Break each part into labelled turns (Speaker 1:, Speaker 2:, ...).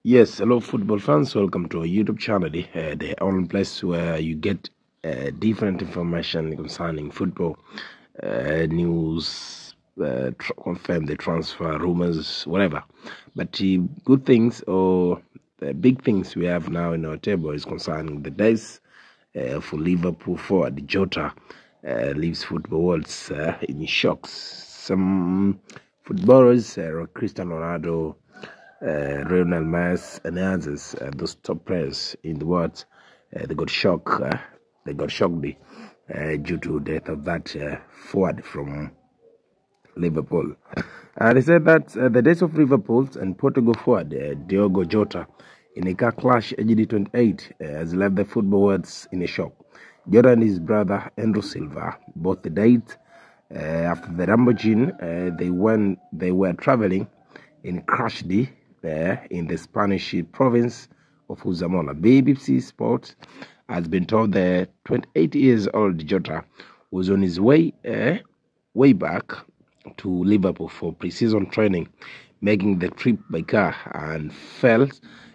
Speaker 1: Yes, hello football fans. Welcome to our YouTube channel, the only place where you get different information concerning football news, confirm the transfer rumors, whatever. But the good things or the big things we have now in our table is concerning the days for Liverpool forward Jota leaves football worlds in shocks. Some footballers, Cristiano Ronaldo, Lionel Messi and others, those top players in the world, they got shocked. They got shocked due to death of that forward from Liverpool. They said that the death of Liverpool and Portugal forward Diogo Jota in a car clash aged 28 has left the football world in a shock. Jota and his brother Andrew Silva both died after the Lamborghini they were traveling in crashed in the Spanish province of Zamora. BBC Sport has been told the 28 years old Jota was on his way back to Liverpool for pre-season training, making the trip by car, and fell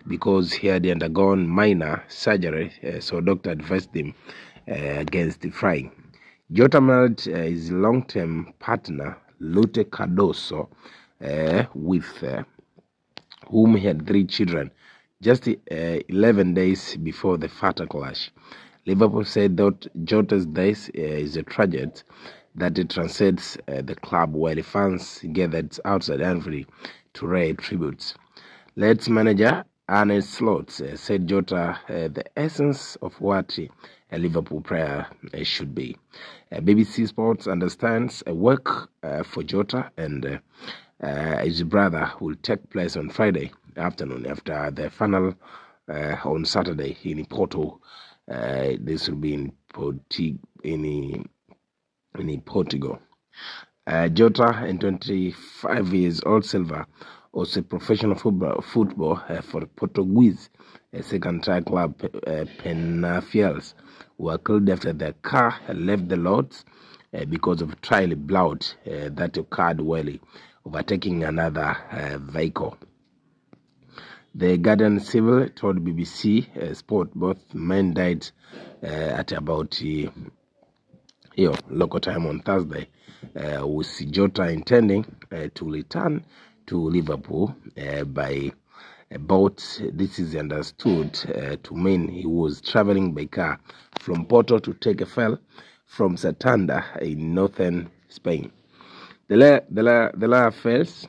Speaker 1: because he had undergone minor surgery, so doctor advised him against flying. Jota married his long-term partner Rute Cardoso, with whom he had 3 children, just 11 days before the fatal clash. Liverpool said that Jota's death is a tragedy that it transcends the club, while fans gathered outside Anfield to pay tributes. Leeds manager Arne Slot said Jota the essence of what a Liverpool player should be. BBC Sports understands a work for Jota and his brother will take place on Friday afternoon after the final on Saturday in Porto. This will be in Portugal. Jota, and 25 years old Silva, was a professional football for Portuguese, a second-tier club, Penafiel, who were killed after their car left the lot because of trial blowout that occurred while overtaking another vehicle. The Guardian Civil told BBC Sport both men died at about local time on Thursday, with Jota intending to return to Liverpool by boat. This is understood to mean he was traveling by car from Porto to take a ferry from Santander in northern Spain. The latter fails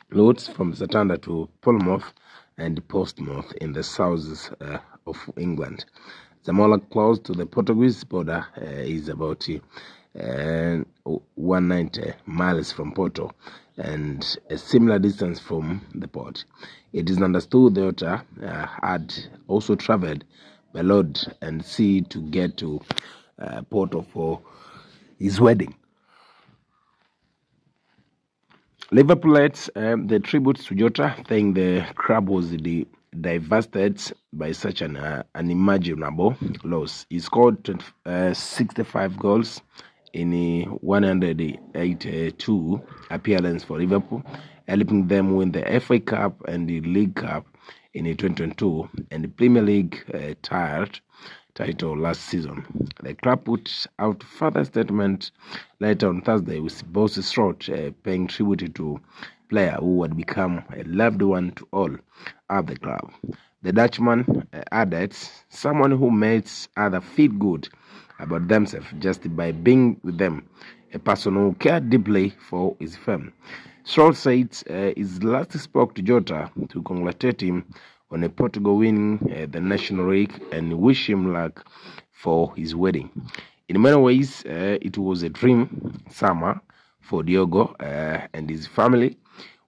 Speaker 1: routes from Santander to Plymouth and Portsmouth in the south of England. Zamora, close to the Portuguese border, is about 190 miles from Porto and a similar distance from the port. It is understood that had also traveled by road and sea to get to Porto for his wedding. Liverpool led the tributes to Jota, saying the club was devastated by such an unimaginable loss. He scored 65 goals in 182 appearances for Liverpool, helping them win the FA Cup and the League Cup in 2022 and the Premier League title last season. The club put out further statement later on Thursday with Boss Slot paying tribute to player who had become a loved one to all at the club. The Dutchman added, someone who makes others feel good about themselves just by being with them, a person who cared deeply for his firm. Slot said his last spoke to Jota to congratulate him on a Portugal winning the National League and wish him luck for his wedding. In many ways, it was a dream summer for Diogo and his family,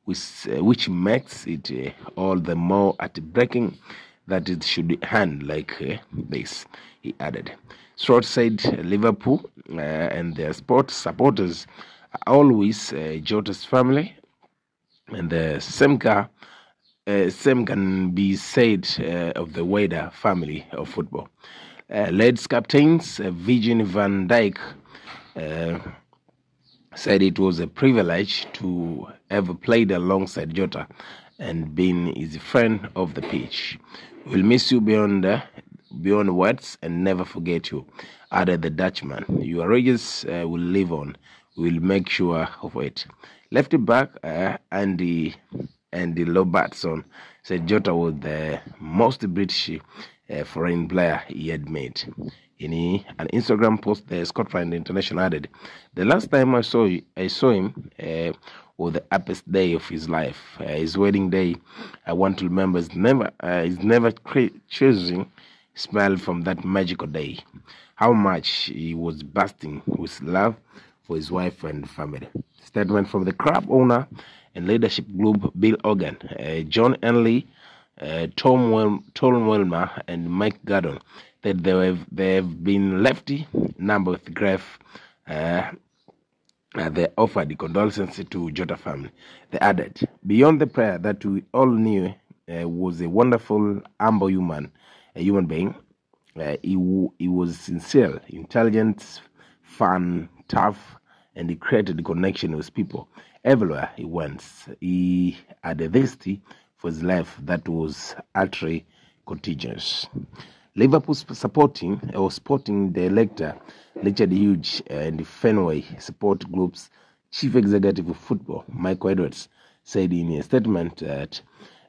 Speaker 1: which makes it all the more heartbreaking that it should end like this, he added. Slot said Liverpool and their sports supporters are always Jota's family, and the same can be said of the wider family of football. Leeds captains Virgil van Dijk said it was a privilege to have played alongside Jota and being his friend off the pitch. We'll miss you beyond words and never forget you, added the Dutchman. Your rages will live on. We'll make sure of it. Left back Andy Robertson said Jota was the most British foreign player he had made. In an Instagram post, the Scotland international added, "The last time I saw him was the happiest day of his life. His wedding day, I want to remember, is never chasing smile from that magical day. How much he was bursting with love for his wife and family." Statement from the club owner and leadership group Bill Organ, John Henley, Tom Wilmer, and Mike Gordon that they have been lefty number with grave. They offered condolences to Jota family. They added, "Beyond the prayer that we all knew was a wonderful, humble a human being. He was sincere, intelligent, fun, tough, and he created connection with people everywhere he went. He had a zesty for his life that was utterly contagious." Liverpool sporting director Richard Hughes and Fenway Support Group's chief executive of football, Michael Edwards, said in a statement that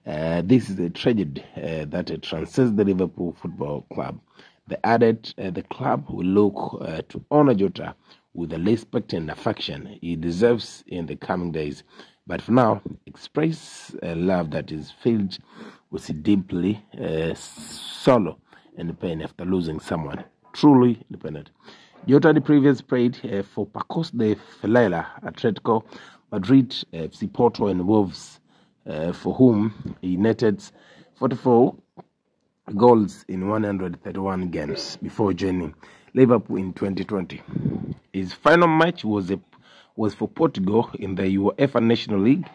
Speaker 1: this is a tragedy that transcends the Liverpool Football Club. They added the club will look to honor Jota with the respect and affection he deserves in the coming days. But for now, express love that is filled with deeply sorrow and pain after losing someone truly independent. Jota had previously played for Pacos de Ferreira, Atletico Madrid, FC Porto, and Wolves, for whom he netted 44 goals in 131 games before joining Liverpool in 2020. His final match was for Portugal in the UEFA National League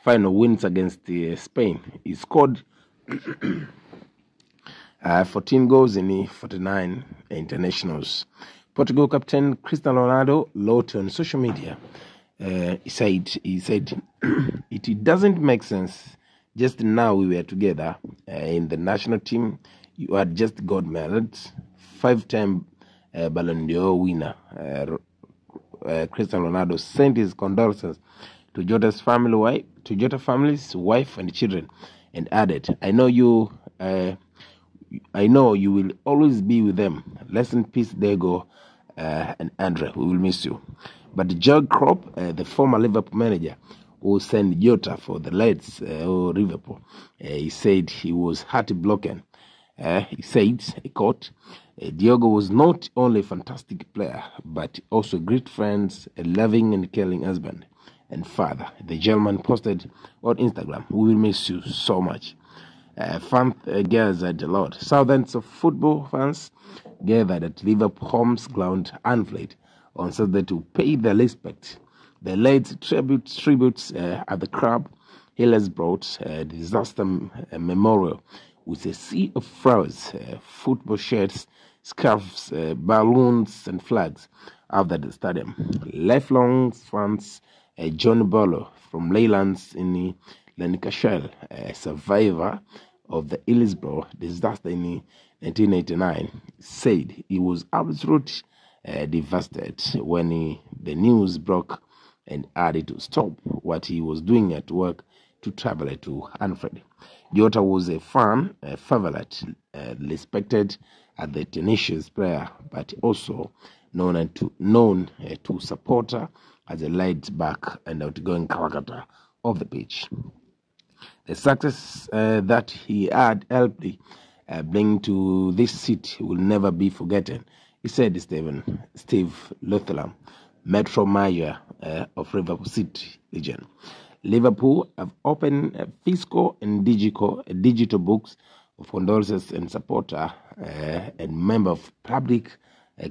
Speaker 1: final wins against Spain. He scored 14 goals in 49 internationals. Portugal captain Cristiano Ronaldo wrote on social media. He said, "It doesn't make sense. Just now we were together in the national team. You had just got married. 5-time Ballon d'Or winner Cristiano Ronaldo sent his condolences to Jota's family's wife and children, and added, I know you will always be with them. Rest in peace, Diogo and Andre. We will miss you." But Jurgen Klopp, the former Liverpool manager, who sent Jota for the Reds or Liverpool, he said he was heartbroken. He said, I quote, "Diogo was not only a fantastic player, but also a great friend, a loving and caring husband and father." The German posted on Instagram, "We will miss you so much." Fans gathered a lot. Thousands of football fans gathered at Liverpool home's ground Anfield on Saturday to pay their respect. The late tributes at the club Hillers brought a disaster memorial with a sea of flowers, football shirts, scarves, balloons, and flags after the stadium. Lifelong fans, John Barlow from Leylands in Lancashire, a survivor of the Hillsborough disaster in 1989, said he was absolutely devastated when the news broke and had to stop what he was doing at work to travel to Anfield. Jota was a fan, a favorite, respected as the tenacious player, but also known to supporter as a laid-back and outgoing character of the pitch. The success that he had helped bring to this seat will never be forgotten, he said. Steve Lutheran, Metro Mayor of Liverpool City region. Liverpool have opened physical and digital books of condolences and supporter and member of public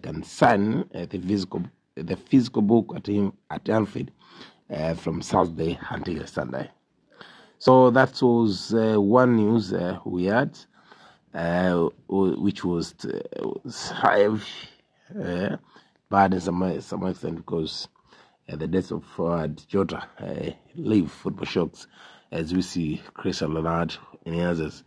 Speaker 1: can sign the physical book at Anfield from Saturday until Sunday. So that was one news we had, which was bad in some extent because the death of Jota leave football shocks as we see Cristiano Ronaldo and others.